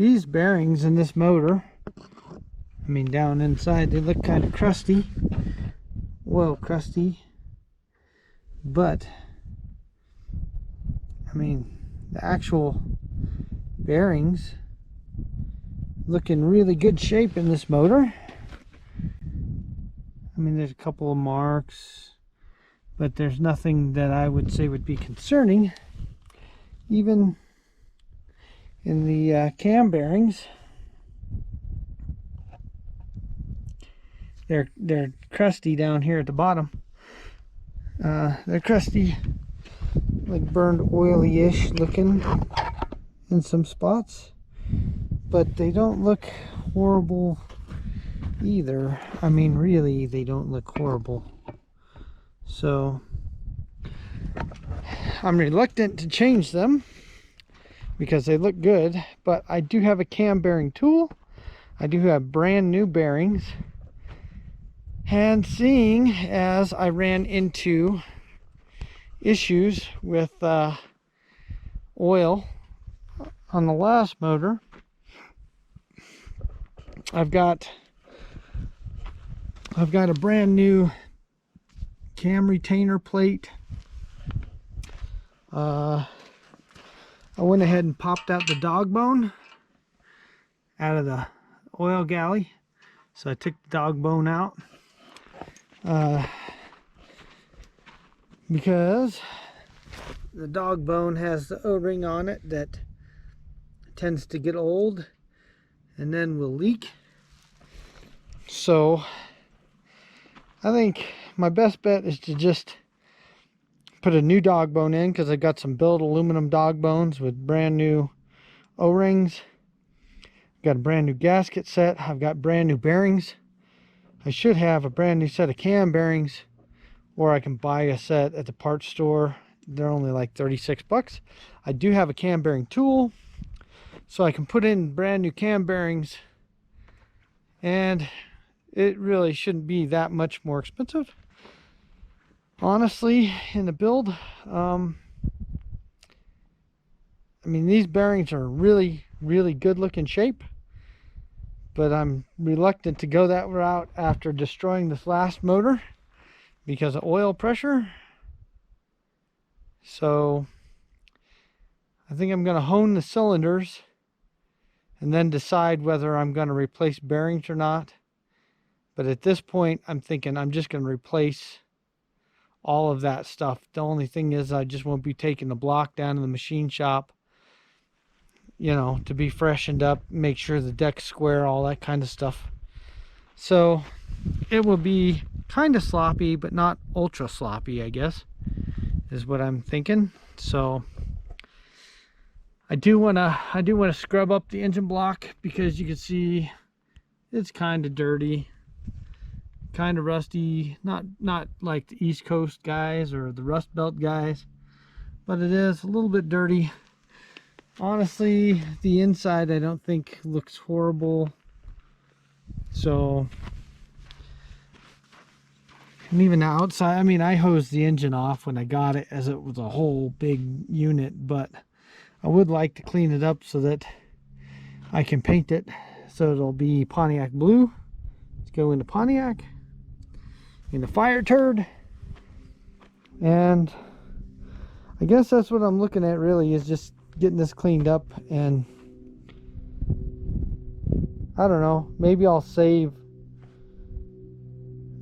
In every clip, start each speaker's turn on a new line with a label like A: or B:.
A: These bearings in this motor, I mean down inside, they look kind of crusty, well crusty, but I mean the actual bearings look in really good shape in this motor. I mean, there's a couple of marks, but there's nothing that I would say would be concerning. Even in the cam bearings, they're crusty down here at the bottom. They're crusty, like burned oily-ish looking in some spots, but they don't look horrible either. I mean, really, they don't look horrible. So I'm reluctant to change them because they look good, but I do have a cam bearing tool. I do have brand new bearings, and seeing as I ran into issues with oil on the last motor, I've got a brand new cam retainer plate. I went ahead and popped out the dog bone out of the oil galley. So I took the dog bone out because the dog bone has the O-ring on it that tends to get old and then will leak. So I think my best bet is to just put a new dog bone in, because I got some billet aluminum dog bones with brand new O-rings. Got a brand new gasket set. I've got brand new bearings. I should have a brand new set of cam bearings, or I can buy a set at the parts store. They're only like 36 bucks. I do have a cam bearing tool, so I can put in brand new cam bearings, and it really shouldn't be that much more expensive, honestly, in the build. I mean, these bearings are really good looking shape, but I'm reluctant to go that route after destroying this last motor because of oil pressure. So I think I'm going to hone the cylinders and then decide whether I'm going to replace bearings or not. But at this point, I'm thinking I'm just going to replace all of that stuff. The only thing is, I just won't be taking the block down to the machine shop, you know, to be freshened up, make sure the deck's square, all that kind of stuff. So it will be kind of sloppy, but not ultra sloppy, I guess, is what I'm thinking. So I do want to scrub up the engine block, because you can see it's kind of dirty, kind of rusty. Not like the East Coast guys or the Rust Belt guys, but it is a little bit dirty. Honestly, the inside I don't think looks horrible. So, and even the outside, I mean, I hosed the engine off when I got it, as it was a whole big unit, but I would like to clean it up so that I can paint it so it'll be Pontiac blue. Let's go into Pontiac, into FireTurd, and I guess that's what I'm looking at really, is just getting this cleaned up. And I don't know, maybe I'll save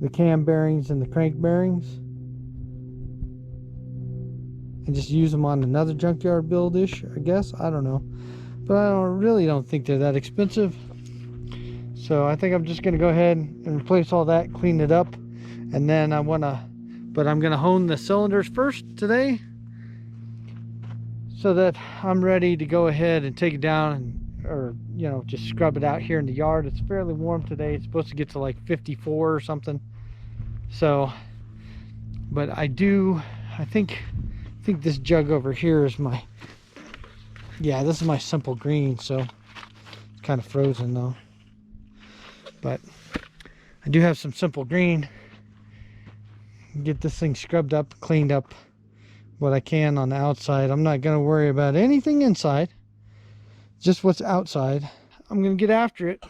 A: the cam bearings and the crank bearings and just use them on another junkyard build-ish, I guess. I don't know, but I really don't think they're that expensive. So I think I'm just going to go ahead and replace all that, clean it up, and then I'm going to hone the cylinders first today, so that I'm ready to go ahead and take it down and, or, you know, just scrub it out here in the yard. It's fairly warm today. It's supposed to get to like 54 or something. So, but I think this jug over here is my, yeah, this is my simple green. So it's kind of frozen though, but I do have some simple green. Get this thing scrubbed up, cleaned up what I can on the outside. I'm not going to worry about anything inside. just what's outside. I'm gonna get after it.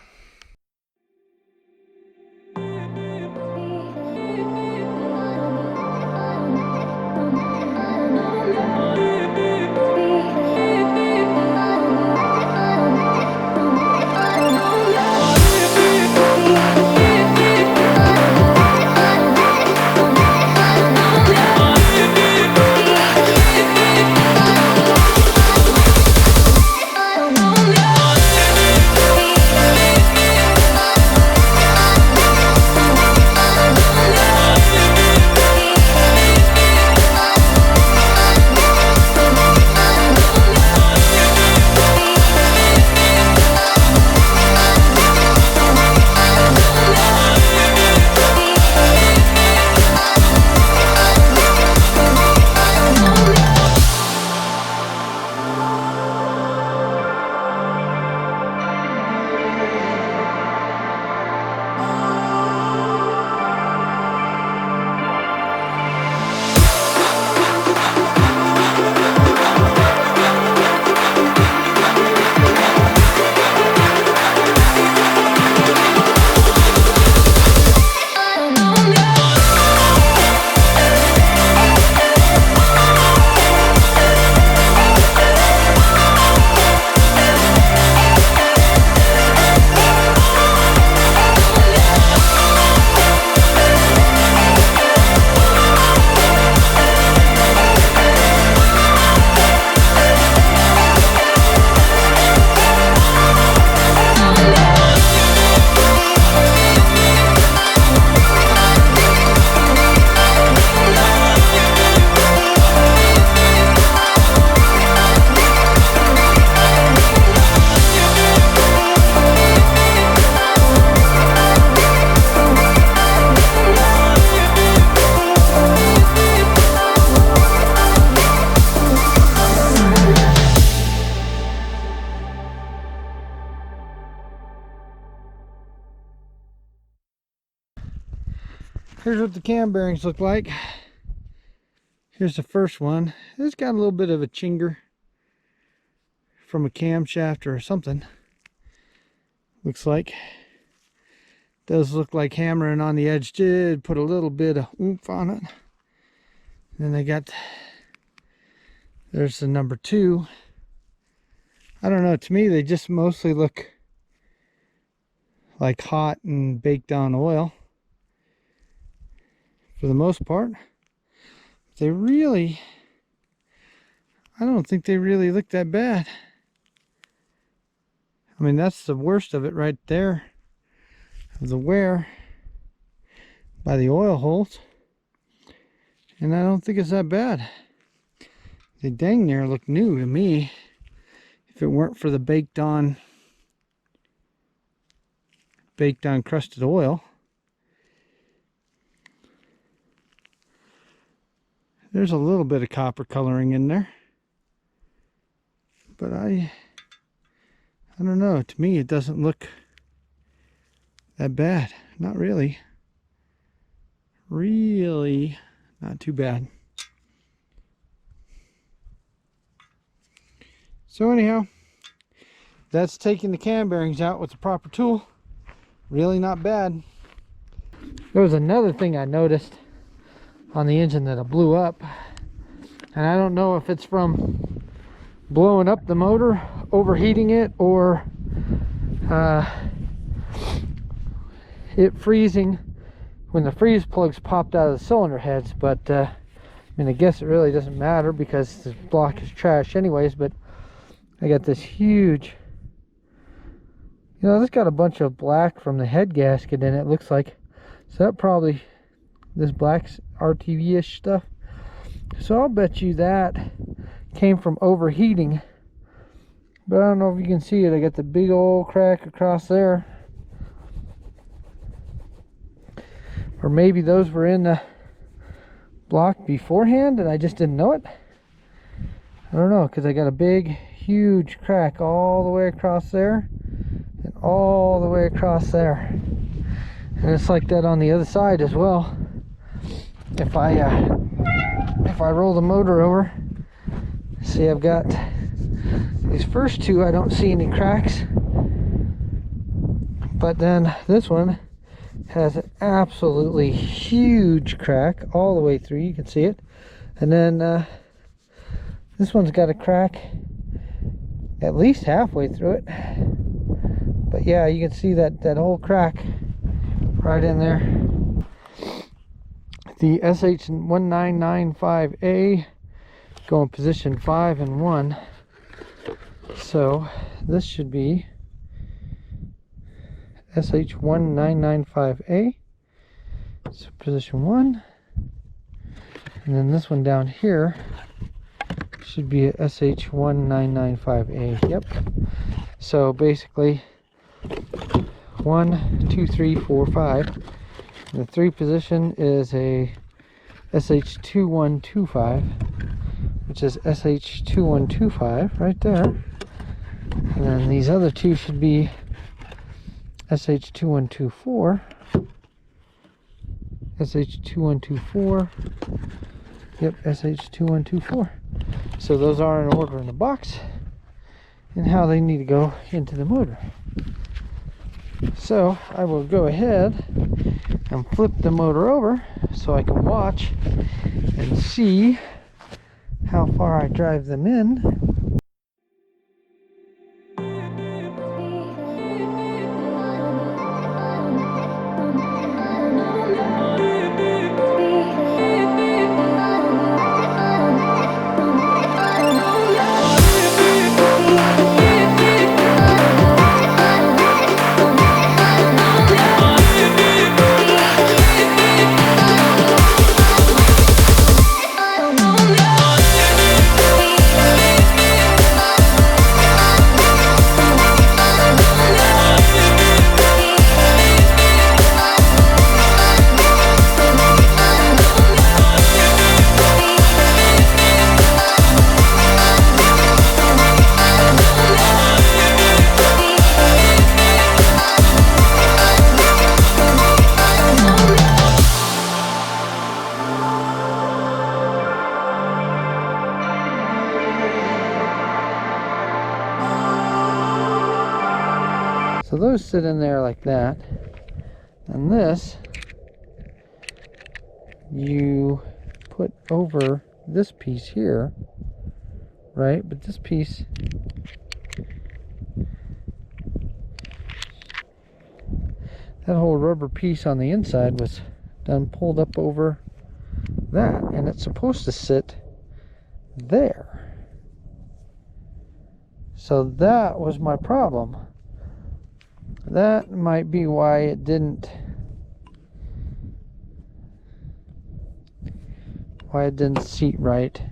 A: Here's what the cam bearings look like. Here's the first one. It's got a little bit of a chinger from a camshaft or something. Looks like. Does look like hammering on the edge did put a little bit of oomph on it. Then they got, there's the number 2. I don't know, to me they just mostly look like hot and baked on oil for the most part. They really, I don't think they really look that bad. I mean, that's the worst of it right there, of the wear by the oil holes, and I don't think it's that bad. They dang near look new to me if it weren't for the baked on crusted oil. There's a little bit of copper coloring in there, but I don't know, to me it doesn't look that bad. Not really. Really not too bad. So anyhow, that's taking the cam bearings out with the proper tool. Really not bad. There was another thing I noticed on the engine that I blew up, and I don't know if it's from blowing up the motor, overheating it, or it freezing when the freeze plugs popped out of the cylinder heads. But I mean, I guess it really doesn't matter because this block is trash anyways. But I got this huge, you know, this got a bunch of black from the head gasket in it, looks like. So that probably, this black RTV-ish stuff. So I'll bet you that came from overheating. But I don't know if you can see it. I got the big old crack across there. Or maybe those were in the block beforehand and I just didn't know it. I don't know, because I got a big, huge crack all the way across there and all the way across there. And it's like that on the other side as well. If I roll the motor over, see, I've got these These first two, I don't see any cracks, but then this one has an absolutely huge crack all the way through. You can see it. And then this one's got a crack at least halfway through it. But yeah, you can see that whole crack right in there. The SH1995A going position 5 and 1. So this should be SH1995A. So position 1. And then this one down here should be a SH1995A. Yep. So basically 1, 2, 3, 4, 5. The 3 position is a SH2125, which is SH2125 right there. And then these other two should be SH2124, SH2124, yep, SH2124. So those are in order in the box and how they need to go into the motor. So I will go ahead and flip the motor over so I can watch and see how far I drive them in. So those sit in there like that, and this you put over this piece here, right? But this piece, that whole rubber piece on the inside was done pulled up over that, and it's supposed to sit there. So that was my problem. That might be why it didn't seat right.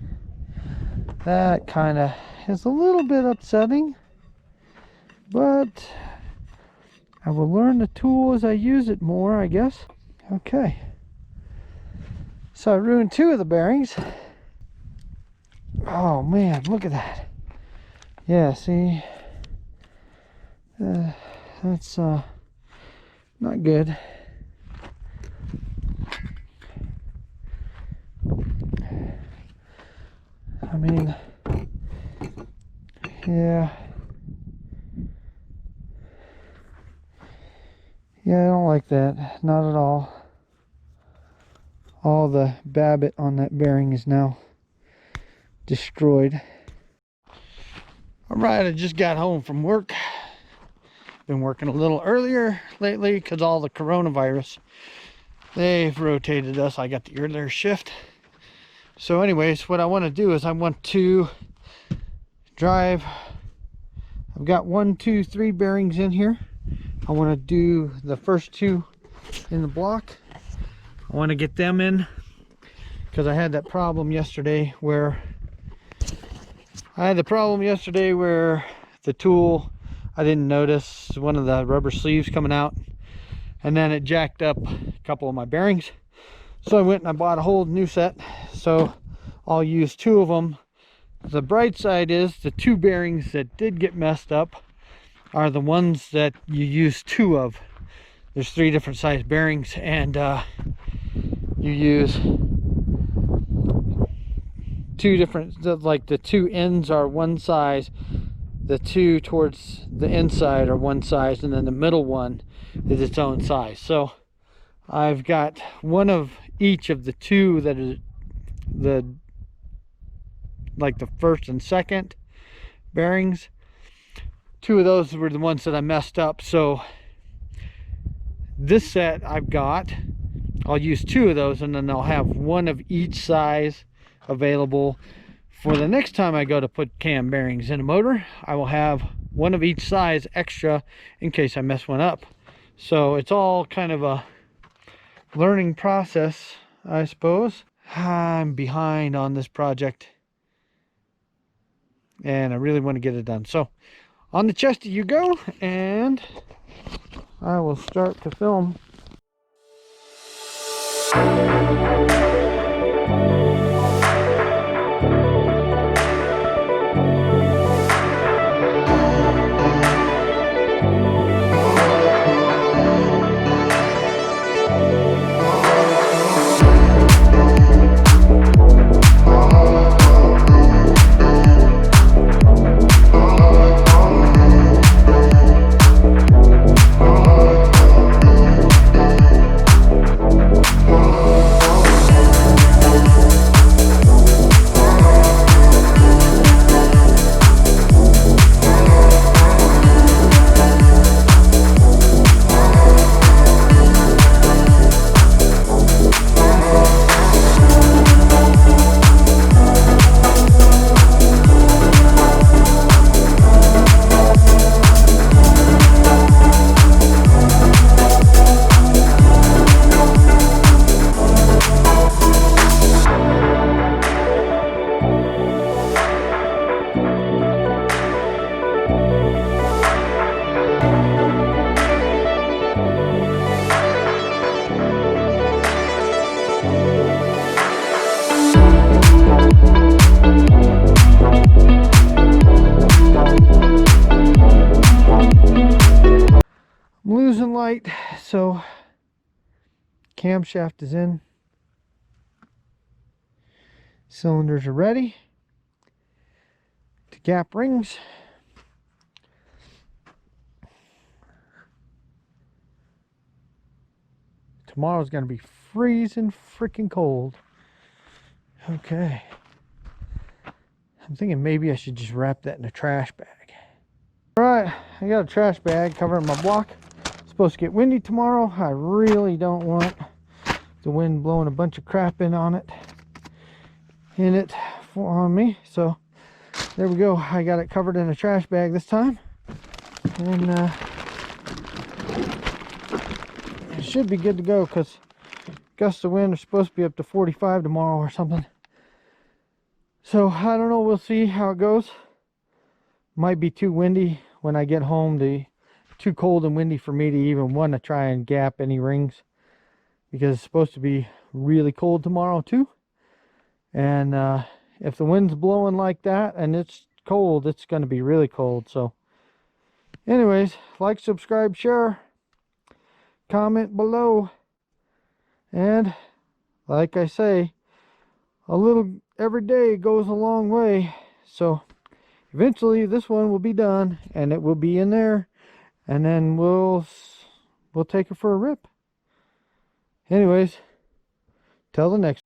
A: That kind of is a little bit upsetting, but I will learn the tool as I use it more, I guess. Okay, so I ruined 2 of the bearings. Oh man, look at that. Yeah, see, that's not good. I mean, yeah, I don't like that, not at all. All the babbitt on that bearing is now destroyed. Alright, I just got home from work. Been working a little earlier lately because all the coronavirus, they've rotated us. I got the earlier shift. So anyways, what I want to do is I want to drive, I've got 1, 2, 3 bearings in here. I want to do the first 2 in the block. I want to get them in because I had that problem yesterday where the tool, I didn't notice one of the rubber sleeves coming out, and then it jacked up a couple of my bearings. So I went and I bought a whole new set. So I'll use 2 of them. The bright side is the 2 bearings that did get messed up are the ones that you use 2 of. There's 3 different size bearings, and you use 2 different, like the 2 ends are one size, the two towards the inside are one size, and then the middle one is its own size. So I've got one of each of the two that is like the first and second bearings. Two of those were the ones that I messed up. So this set I'll use two of those, and then I'll have one of each size available for the next time I go to put cam bearings in a motor. I will have one of each size extra in case I mess one up. So it's all kind of a learning process, I suppose. I'm behind on this project, and I really want to get it done. So on the chesty you go, and I will start to film. I'm losing light, so camshaft is in. Cylinders are ready to gap rings. Tomorrow's going to be freezing freaking cold. Okay. I'm thinking maybe I should just wrap that in a trash bag. Alright, I got a trash bag covering my block. It's supposed to get windy tomorrow. I really don't want the wind blowing a bunch of crap on me. So there we go. I got it covered in a trash bag this time. And it should be good to go, because gusts of wind are supposed to be up to 45 tomorrow or something. So I don't know, we'll see how it goes. Might be too windy when I get home, too cold and windy for me to even want to try and gap any rings, because it's supposed to be really cold tomorrow too. And if the wind's blowing like that and it's cold, it's going to be really cold. So anyways, like, subscribe, share, comment below, and like I say, a little every day goes a long way. So eventually this one will be done, and it will be in there, and then we'll take it for a rip. Anyways, till the next